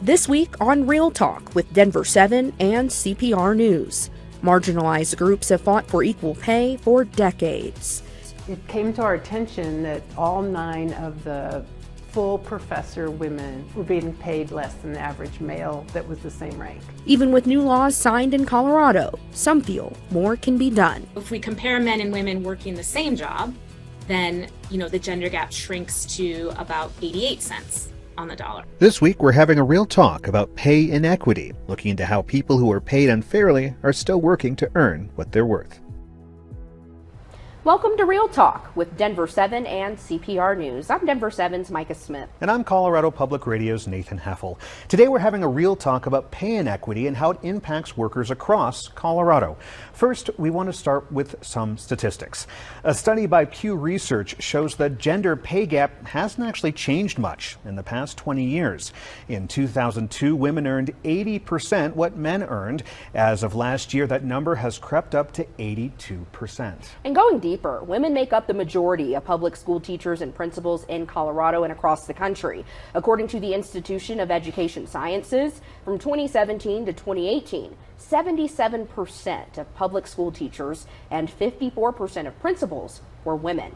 This week on Real Talk with Denver7 and CPR News. Marginalized groups have fought for equal pay for decades. It came to our attention that all 9 of the full professor women were being paid less than the average male that was the same rank. Even with new laws signed in Colorado, some feel more can be done. If we compare men and women working the same job, then, the gender gap shrinks to about 88 cents on the dollar. This week, we're having a real talk about pay inequity, looking into how people who are paid unfairly are still working to earn what they're worth. Welcome to Real Talk with Denver7 and CPR News. I'm Denver7's Micah Smith. And I'm Colorado Public Radio's Nathan Heffel. Today we're having a real talk about pay inequity and how it impacts workers across Colorado. First, we want to start with some statistics. A study by Pew Research shows the gender pay gap hasn't actually changed much in the past 20 years. In 2002, women earned 80% what men earned. As of last year, that number has crept up to 82%. And going deeper, women make up the majority of public school teachers and principals in Colorado and across the country. According to the Institution of Education Sciences, from 2017 to 2018, 77% of public school teachers and 54% of principals were women.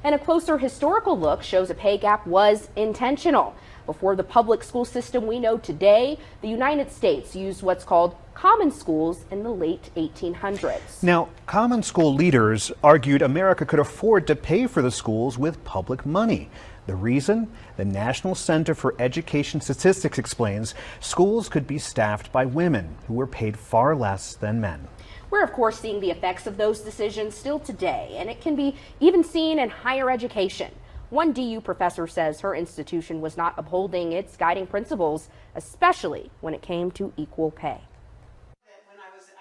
And a closer historical look shows a pay gap was intentional. Before the public school system we know today, the United States used what's called common schools in the late 1800s. Now, common school leaders argued America could afford to pay for the schools with public money. The reason? The National Center for Education Statistics explains schools could be staffed by women who were paid far less than men. We're of course seeing the effects of those decisions still today, and it can be even seen in higher education. One DU professor says her institution was not upholding its guiding principles, especially when it came to equal pay.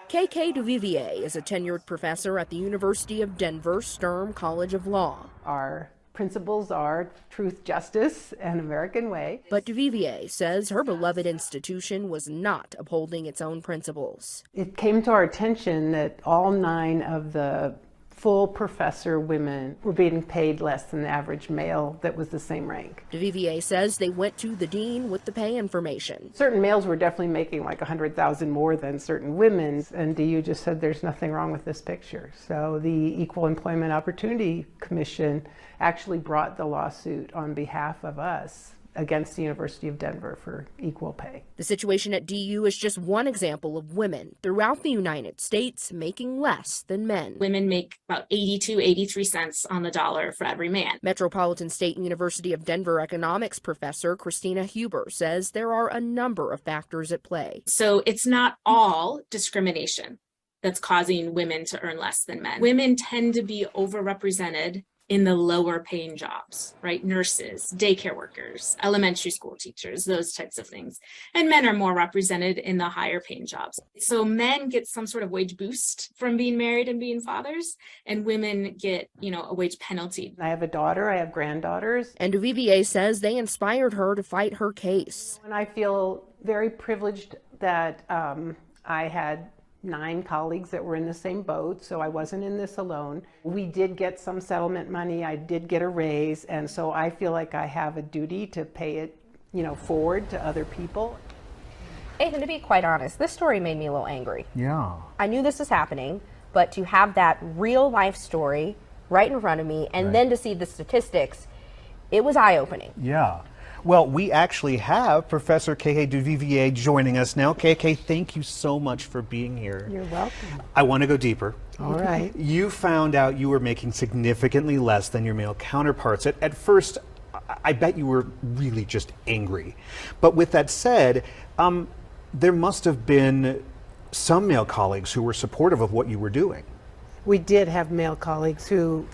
KK Duvivier is a tenured professor at the University of Denver Sturm College of Law. Our principles are truth, justice, and American way. But Duvivier says her beloved institution was not upholding its own principles. It came to our attention that all 9 of the full professor women were being paid less than the average male that was the same rank. Duvivier says they went to the dean with the pay information. Certain males were definitely making like $100,000 more than certain women, and DU just said there's nothing wrong with this picture. So the Equal Employment Opportunity Commission actually brought the lawsuit on behalf of us against the University of Denver for equal pay. The situation at DU is just one example of women throughout the United States making less than men. Women make about 83 cents on the dollar for every man. Metropolitan State University of Denver economics professor Christina Huber says there are a number of factors at play. So it's not all discrimination that's causing women to earn less than men. Women tend to be overrepresented in the lower paying jobs, right? Nurses, daycare workers, elementary school teachers, those types of things. And men are more represented in the higher paying jobs. So men get some sort of wage boost from being married and being fathers, and women get, a wage penalty. I have a daughter, I have granddaughters. And Duvivier says they inspired her to fight her case. And I feel very privileged that I had 9 colleagues that were in the same boat, so I wasn't in this alone. We did get some settlement money, I did get a raise, and so I feel like I have a duty to pay it, forward to other people. Nathan, to be quite honest, this story made me a little angry. Yeah. I knew this was happening, but to have that real life story right in front of me and then to see the statistics, it was eye-opening. Yeah. Well, we actually have Professor KK Duvivier joining us now. KK, thank you so much for being here. You're welcome. I want to go deeper. All right. You found out you were making significantly less than your male counterparts. At first, I bet you were really just angry. But with that said, there must have been some male colleagues who were supportive of what you were doing. We did have male colleagues who,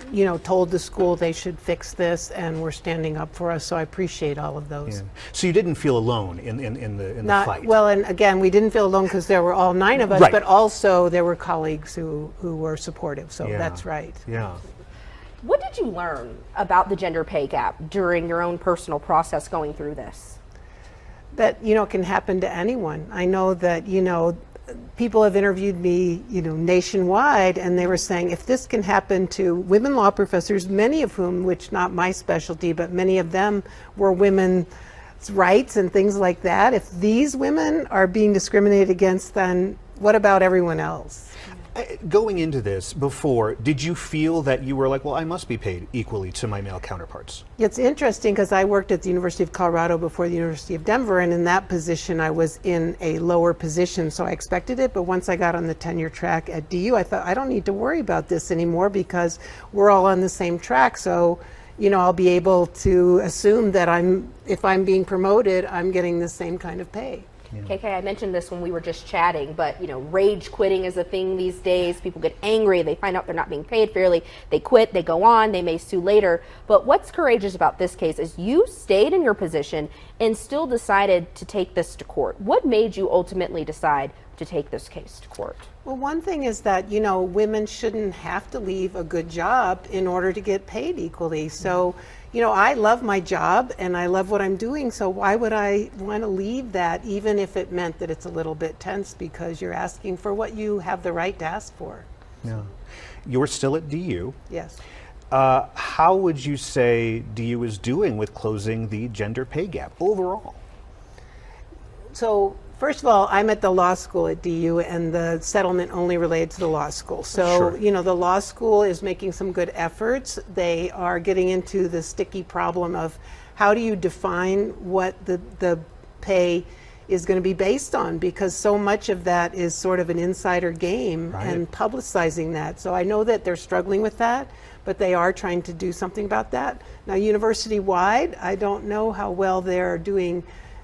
told the school they should fix this and were standing up for us, so I appreciate all of those. Yeah. So you didn't feel alone in the fight? Well, and again, we didn't feel alone because there were all 9 of us, right. But also there were colleagues who were supportive, so that's right. Yeah. What did you learn about the gender pay gap during your own personal process going through this? That, can happen to anyone. I know that, people have interviewed me, nationwide, and they were saying if this can happen to women law professors, many of whom, which not my specialty, but many of them were women rights and things like that, if these women are being discriminated against, then what about everyone else? Going into this before, did you feel that you were like, well, I must be paid equally to my male counterparts? It's interesting because I worked at the University of Colorado before the University of Denver, and in that position I was in a lower position, so I expected it. But once I got on the tenure track at DU, I thought, I don't need to worry about this anymore because we're all on the same track. So, you know, I'll be able to assume that if I'm being promoted, I'm getting the same kind of pay. KK, I mentioned this when we were just chatting, but you know, rage quitting is a thing these days. People get angry, they find out they're not being paid fairly, they quit, they go on, they may sue later. But what's courageous about this case is you stayed in your position and still decided to take this to court. What made you ultimately decide to take this case to court? Well, one thing is that, you know, women shouldn't have to leave a good job in order to get paid equally. So, you know, I love my job and I love what I'm doing, so why would I want to leave that, even if it meant that it's a little bit tense because you're asking for what you have the right to ask for. Yeah. You're still at DU. Yes. How would you say DU is doing with closing the gender pay gap overall? So, first of all, I'm at the law school at DU, and the settlement only related to the law school. So, Sure. you know, the law school is making some good efforts. They are getting into the sticky problem of how do you define what the pay is going to be based on, because so much of that is sort of an insider game, Right. and publicizing that. So I know that they're struggling with that, but they are trying to do something about that. Now, university-wide, I don't know how well they're doing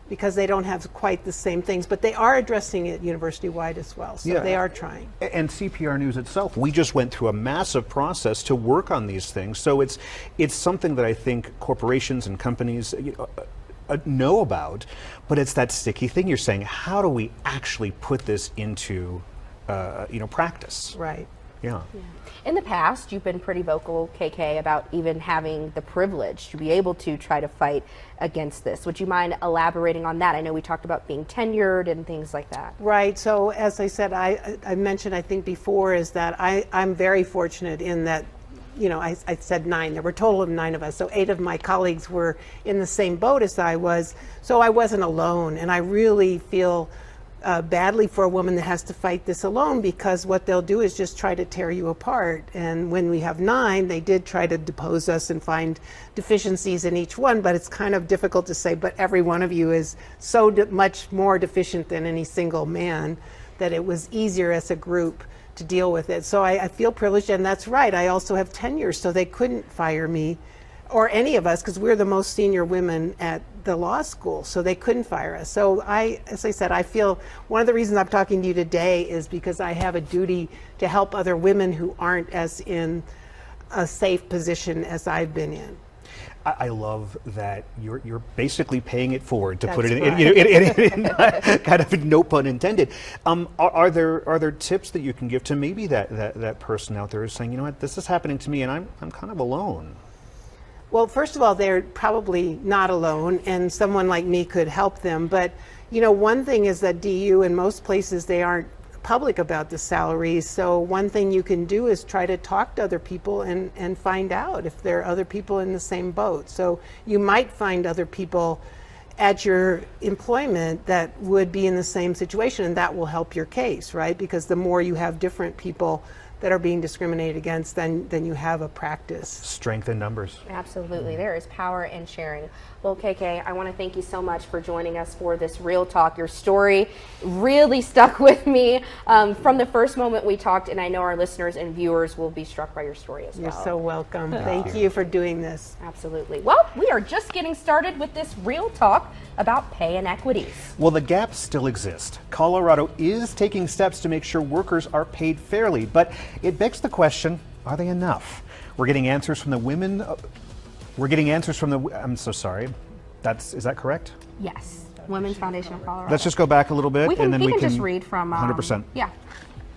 because they don't have quite the same things, but they are addressing it university-wide as well, so Yeah. they are trying. And CPR News itself, we just went through a massive process to work on these things. So it's something that I think corporations and companies know about, but it's that sticky thing you're saying. How do we actually put this into practice? Right. Yeah. In the past, you've been pretty vocal, KK, about even having the privilege to be able to try to fight against this. Would you mind elaborating on that? I know we talked about being tenured and things like that. Right. So as I said, I mentioned, I think before, is that I'm very fortunate in that, you know, I said 9. There were a total of 9 of us. So 8 of my colleagues were in the same boat as I was. So I wasn't alone. And I really feel badly for a woman that has to fight this alone, because what they'll do is just try to tear you apart. And when we have 9, they did try to depose us and find deficiencies in each one, but it's kind of difficult to say, but every one of you is so much more deficient than any single man that it was easier as a group to deal with it. So I feel privileged, and that's right. I also have tenure, so they couldn't fire me or any of us, because we're the most senior women at the law school, so they couldn't fire us. So as I said, I feel one of the reasons I'm talking to you today is because I have a duty to help other women who aren't as in a safe position as I've been in. I love that you're basically paying it forward, to put it That's in kind of no pun intended. Are there tips that you can give to maybe that person out there who's saying, you know what, this is happening to me and I'm kind of alone? Well, first of all, they're probably not alone, and someone like me could help them. But, you know, one thing is that DU, in most places, they aren't public about the salaries. So one thing you can do is try to talk to other people and find out if there are other people in the same boat. So you might find other people at your employment that would be in the same situation, and that will help your case, right? Because the more you have different people that are being discriminated against, then you have a practice. Strength in numbers. Absolutely. There is power in sharing. Well, KK, I want to thank you so much for joining us for this Real Talk. Your story really stuck with me from the first moment we talked, and I know our listeners and viewers will be struck by your story as well. You're so welcome. Thank you for doing this. Absolutely. Well, we are just getting started with this Real Talk about pay inequities. Well, the gaps still exist. Colorado is taking steps to make sure workers are paid fairly, but it begs the question, are they enough? We're getting answers from the women. I'm so sorry. Is that correct? Yes. Women's Foundation of Colorado. Let's just go back a little bit, we and then we can just read from 100%. Yeah.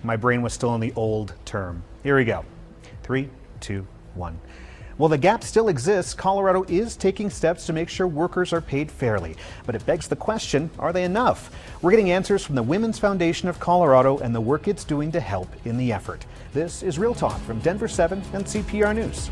My brain was still in the old term. Here we go. 3, 2, 1. Well, the gap still exists. Colorado is taking steps to make sure workers are paid fairly. But it begs the question, are they enough? We're getting answers from the Women's Foundation of Colorado and the work it's doing to help in the effort. This is Real Talk from Denver7 and CPR News.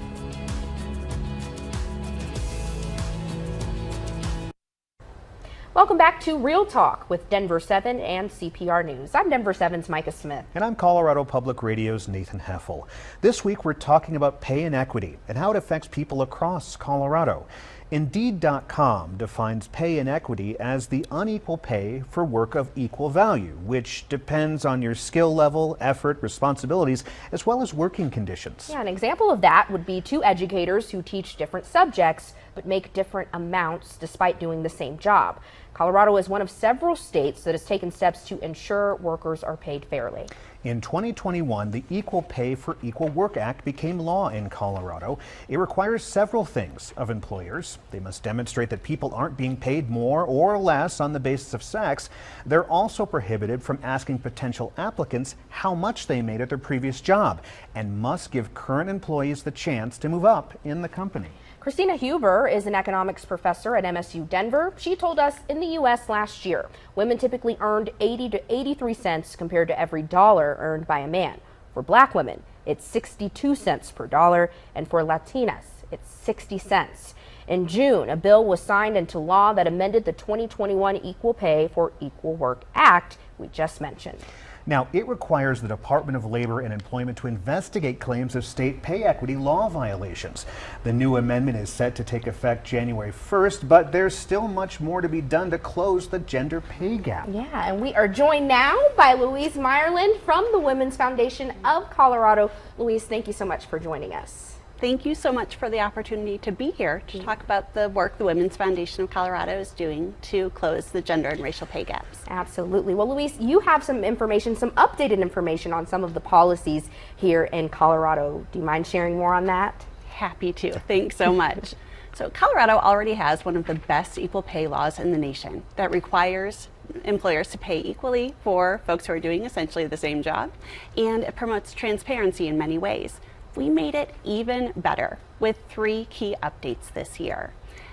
Welcome back to Real Talk with Denver7 and CPR News. I'm Denver7's Micah Smith. And I'm Colorado Public Radio's Nathan Heffel. This week we're talking about pay inequity and how it affects people across Colorado. Indeed.com defines pay inequity as the unequal pay for work of equal value, which depends on your skill level, effort, responsibilities, as well as working conditions. Yeah, an example of that would be two educators who teach different subjects but make different amounts despite doing the same job. Colorado is one of several states that has taken steps to ensure workers are paid fairly. In 2021, the Equal Pay for Equal Work Act became law in Colorado. It requires several things of employers. They must demonstrate that people aren't being paid more or less on the basis of sex. They're also prohibited from asking potential applicants how much they made at their previous job and must give current employees the chance to move up in the company. Christina Huber is an economics professor at MSU Denver. She told us in the U.S. last year, women typically earned 80 to 83 cents compared to every dollar earned by a man. For black women, it's 62 cents per dollar, and for Latinas, it's 60 cents. In June, a bill was signed into law that amended the 2021 Equal Pay for Equal Work Act we just mentioned. Now, it requires the Department of Labor and Employment to investigate claims of state pay equity law violations. The new amendment is set to take effect January 1st, but there's still much more to be done to close the gender pay gap. Yeah, and we are joined now by Louise Meyerland from the Women's Foundation of Colorado. Louise, thank you so much for joining us. Thank you so much for the opportunity to be here to talk about the work the Women's Foundation of Colorado is doing to close the gender and racial pay gaps. Absolutely. Well, Louise, you have some information, some updated information on some of the policies here in Colorado. Do you mind sharing more on that? Happy to. Thanks so much. So Colorado already has one of the best equal pay laws in the nation that requires employers to pay equally for folks who are doing essentially the same job, and it promotes transparency in many ways. We made it even better with 3 key updates this year.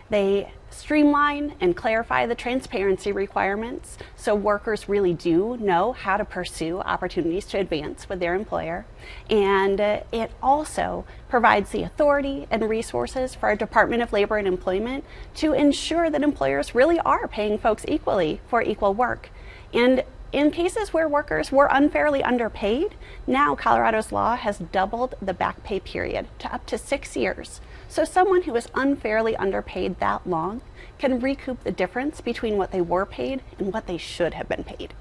They streamline and clarify the transparency requirements so workers really do know how to pursue opportunities to advance with their employer. And it also provides the authority and resources for our Department of Labor and Employment to ensure that employers really are paying folks equally for equal work. And in cases where workers were unfairly underpaid, now Colorado's law has doubled the back pay period to up to 6 years. So someone who was unfairly underpaid that long can recoup the difference between what they were paid and what they should have been paid.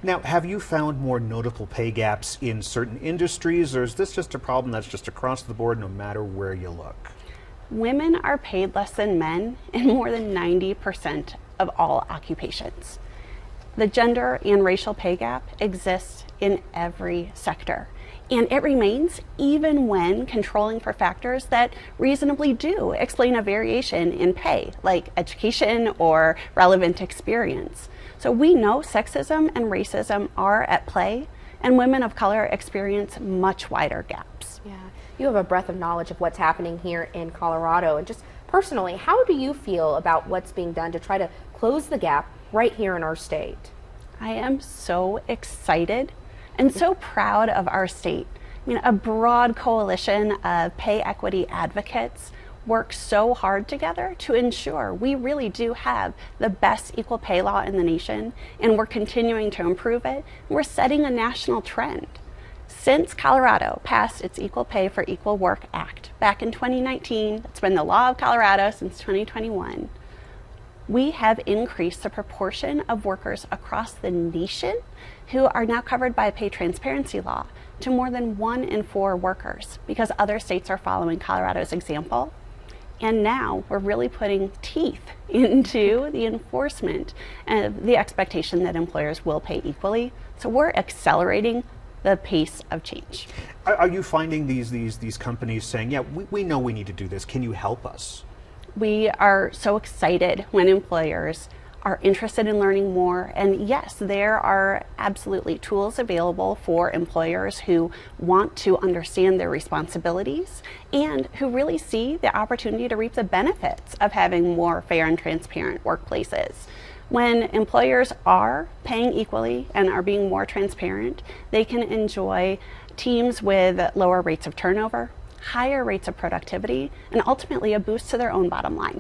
Now, have you found more notable pay gaps in certain industries, or is this just a problem that's just across the board no matter where you look? Women are paid less than men in more than 90% of all occupations. The gender and racial pay gap exists in every sector, and it remains even when controlling for factors that reasonably do explain a variation in pay, like education or relevant experience. So we know sexism and racism are at play, and women of color experience much wider gaps. Yeah, you have a breadth of knowledge of what's happening here in Colorado, and just personally, how do you feel about what's being done to try to close the gap right here in our state? I am so excited and so proud of our state. I mean, a broad coalition of pay equity advocates work so hard together to ensure we really do have the best equal pay law in the nation, and we're continuing to improve it. We're setting a national trend. Since Colorado passed its Equal Pay for Equal Work Act back in 2019, it's been the law of Colorado since 2021, we have increased the proportion of workers across the nation who are now covered by a pay transparency law to more than 1 in 4 workers, because other states are following Colorado's example. And now we're really putting teeth into the enforcement and the expectation that employers will pay equally. So we're accelerating the pace of change. Are you finding these companies saying, yeah, we know we need to do this, can you help us? We are so excited when employers are interested in learning more. And yes, there are absolutely tools available for employers who want to understand their responsibilities and who really see the opportunity to reap the benefits of having more fair and transparent workplaces. When employers are paying equally and are being more transparent, they can enjoy teams with lower rates of turnover, higher rates of productivity, and ultimately a boost to their own bottom line.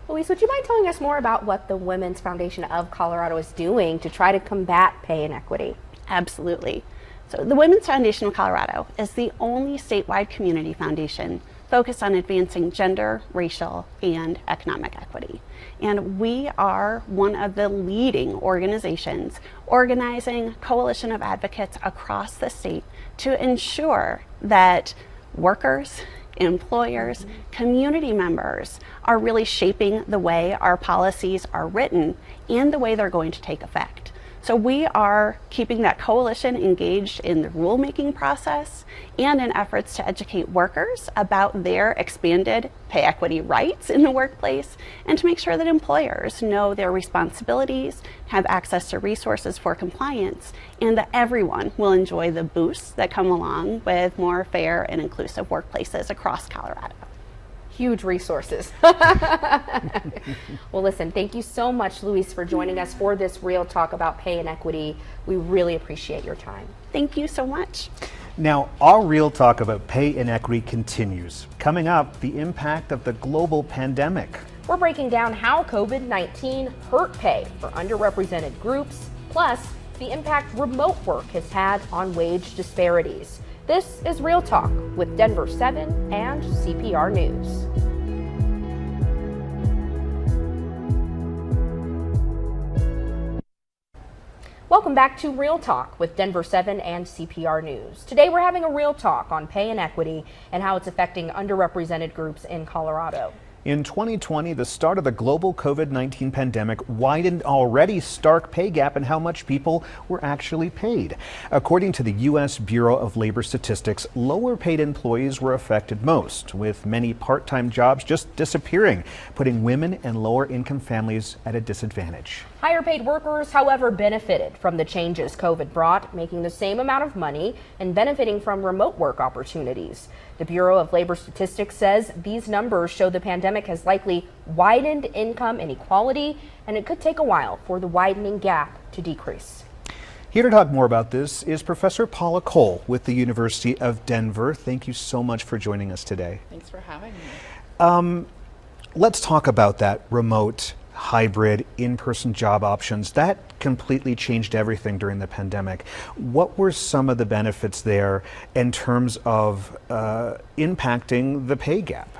Luis, would you mind telling us more about what the Women's Foundation of Colorado is doing to try to combat pay inequity? Absolutely. So the Women's Foundation of Colorado is the only statewide community foundation focused on advancing gender, racial, and economic equity. And we are one of the leading organizations organizing coalition of advocates across the state to ensure that workers, employers, community members are really shaping the way our policies are written and the way they're going to take effect. So we are keeping that coalition engaged in the rulemaking process and in efforts to educate workers about their expanded pay equity rights in the workplace, and to make sure that employers know their responsibilities, have access to resources for compliance, and that everyone will enjoy the boosts that come along with more fair and inclusive workplaces across Colorado. Huge resources. Well, listen, thank you so much, Luis, for joining us for this real talk about pay inequity. We really appreciate your time. Thank you so much. Now, our real talk about pay inequity continues. Coming up, the impact of the global pandemic. We're breaking down how COVID-19 hurt pay for underrepresented groups, plus the impact remote work has had on wage disparities. This is Real Talk with Denver7 and CPR News. Welcome back to Real Talk with Denver7 and CPR News. Today we're having a real talk on pay inequity and how it's affecting underrepresented groups in Colorado. In 2020, the start of the global COVID-19 pandemic widened already stark pay gap in how much people were actually paid. According to the U.S. Bureau of Labor Statistics, lower paid employees were affected most, with many part-time jobs just disappearing, putting women and lower income families at a disadvantage. Higher paid workers, however, benefited from the changes COVID brought, making the same amount of money and benefiting from remote work opportunities. The Bureau of Labor Statistics says these numbers show the pandemic has likely widened income inequality, and it could take a while for the widening gap to decrease. Here to talk more about this is Professor Paula Cole with the University of Denver. Thank you so much for joining us today. Thanks for having me. Let's talk about that remote, hybrid, in-person job options. That completely changed everything during the pandemic. What were some of the benefits there in terms of impacting the pay gap?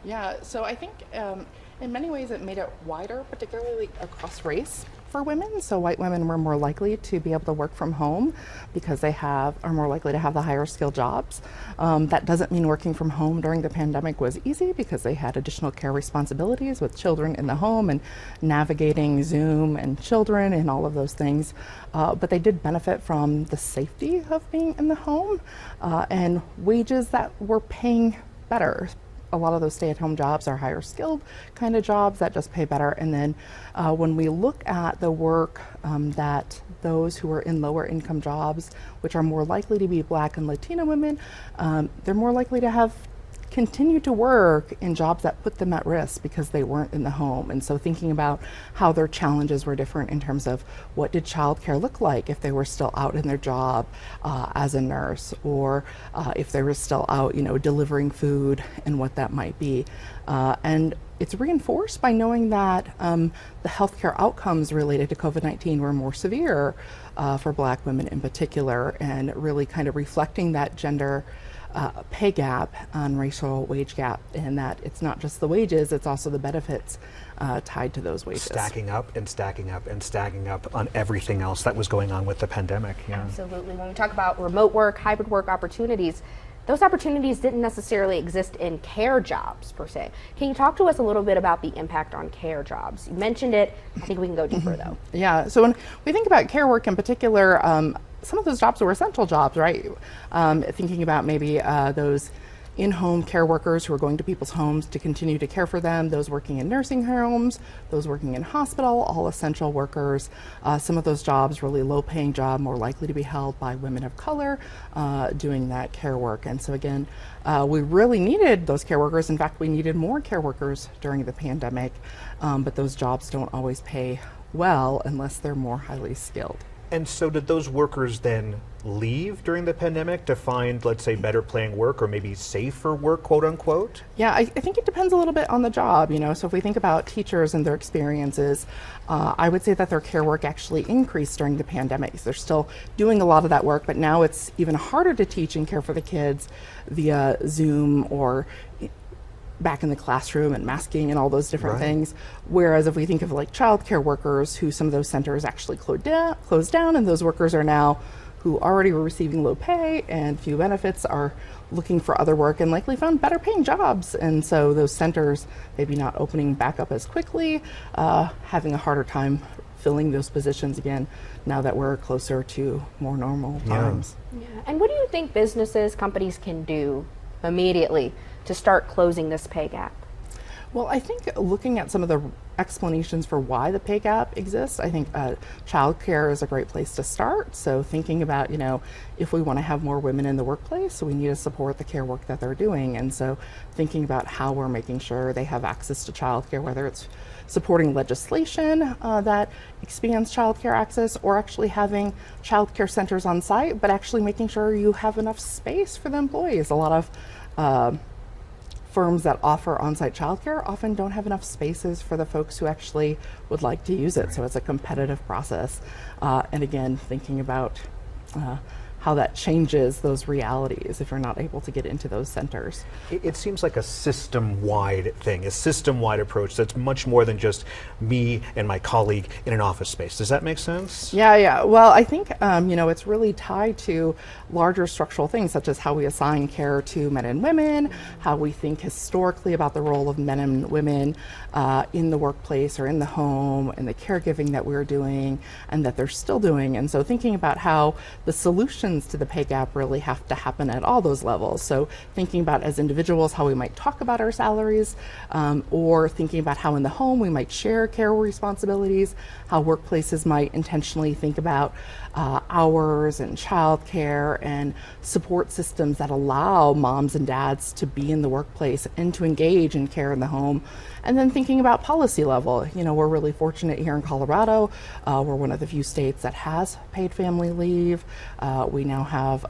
Yeah, so I think in many ways it made it wider, particularly across race for women. So white women were more likely to be able to work from home because they are more likely to have the higher skill jobs. That doesn't mean working from home during the pandemic was easy, because they had additional care responsibilities with children in the home and navigating Zoom and children and all of those things. But they did benefit from the safety of being in the home and wages that were paying better. A lot of those stay-at-home jobs are higher skilled kind of jobs that just pay better. And then when we look at the work that those who are in lower income jobs, which are more likely to be Black and Latina women, they're more likely to have continued to work in jobs that put them at risk because they weren't in the home. And so thinking about how their challenges were different in terms of what did childcare look like if they were still out in their job as a nurse, or if they were still out, delivering food, and what that might be. And it's reinforced by knowing that the healthcare outcomes related to COVID-19 were more severe for Black women in particular, and really kind of reflecting that gender pay gap and racial wage gap, and that it's not just the wages, it's also the benefits tied to those wages. Stacking up and stacking up and stacking up on everything else that was going on with the pandemic. Yeah. Absolutely. When we talk about remote work, hybrid work opportunities, those opportunities didn't necessarily exist in care jobs per se. Can you talk to us a little bit about the impact on care jobs? You mentioned it. I think we can go deeper though. Yeah, so when we think about care work in particular, some of those jobs were essential jobs, right? Thinking about maybe those in-home care workers who are going to people's homes to continue to care for them, those working in nursing homes, those working in hospital, all essential workers. Some of those jobs, really low-paying job, more likely to be held by women of color doing that care work. And so again, we really needed those care workers. In fact, we needed more care workers during the pandemic, but those jobs don't always pay well unless they're more highly skilled. And so did those workers then leave during the pandemic to find, let's say, better paying work or maybe safer work, quote unquote? Yeah, I think it depends a little bit on the job, you know. So if we think about teachers and their experiences, I would say that their care work actually increased during the pandemic. They're still doing a lot of that work, but now it's even harder to teach and care for the kids via Zoom or back in the classroom and masking and all those different things. Whereas if we think of like childcare workers, who some of those centers actually closed down, and those workers are now, who already were receiving low pay and few benefits, are looking for other work and likely found better paying jobs. And so those centers maybe not opening back up as quickly, having a harder time filling those positions again now that we're closer to more normal times. Yeah. And what do you think businesses, companies can do immediately to start closing this pay gap? Well, I think looking at some of the explanations for why the pay gap exists, I think childcare is a great place to start. So thinking about, you know, if we want to have more women in the workplace, we need to support the care work that they're doing. And so thinking about how we're making sure they have access to childcare, whether it's supporting legislation that expands childcare access, or actually having childcare centers on site, but actually making sure you have enough space for the employees. A lot of firms that offer on-site childcare often don't have enough spaces for the folks who actually would like to use it. So it's a competitive process. And again, thinking about how that changes those realities if you're not able to get into those centers. It seems like a system-wide thing, a system-wide approach that's much more than just me and my colleague in an office space. Does that make sense? Yeah. Well, I think, you know, it's really tied to larger structural things, such as how we assign care to men and women, how we think historically about the role of men and women in the workplace or in the home, and the caregiving that we're doing and that they're still doing. And so thinking about how the solutions to the pay gap really have to happen at all those levels. So thinking about, as individuals, how we might talk about our salaries, or thinking about how in the home we might share care responsibilities, how workplaces might intentionally think about hours and childcare and support systems that allow moms and dads to be in the workplace and to engage in care in the home. And then thinking about policy level, you know, we're really fortunate here in Colorado. We're one of the few states that has paid family leave. We now have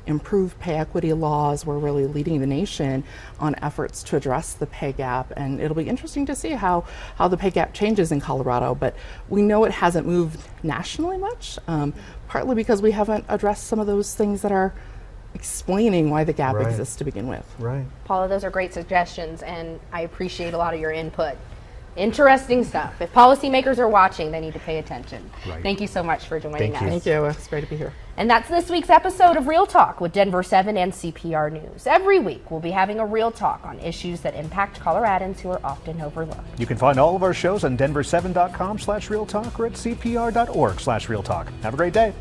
improved pay equity laws. We're really leading the nation on efforts to address the pay gap. And it'll be interesting to see how the pay gap changes in Colorado. But we know it hasn't moved nationally much, partly because we haven't addressed some of those things that are explaining why the gap exists to begin with. Right. Paula, those are great suggestions, and I appreciate a lot of your input. Interesting stuff. If policymakers are watching, they need to pay attention. Right. Thank you so much for joining Thank us. you. Thank you. It's great to be here. And that's this week's episode of Real Talk with Denver7 and CPR News. Every week, we'll be having a real talk on issues that impact Coloradans who are often overlooked. You can find all of our shows on denver7.com/realtalk or at cpr.org/realtalk. Have a great day.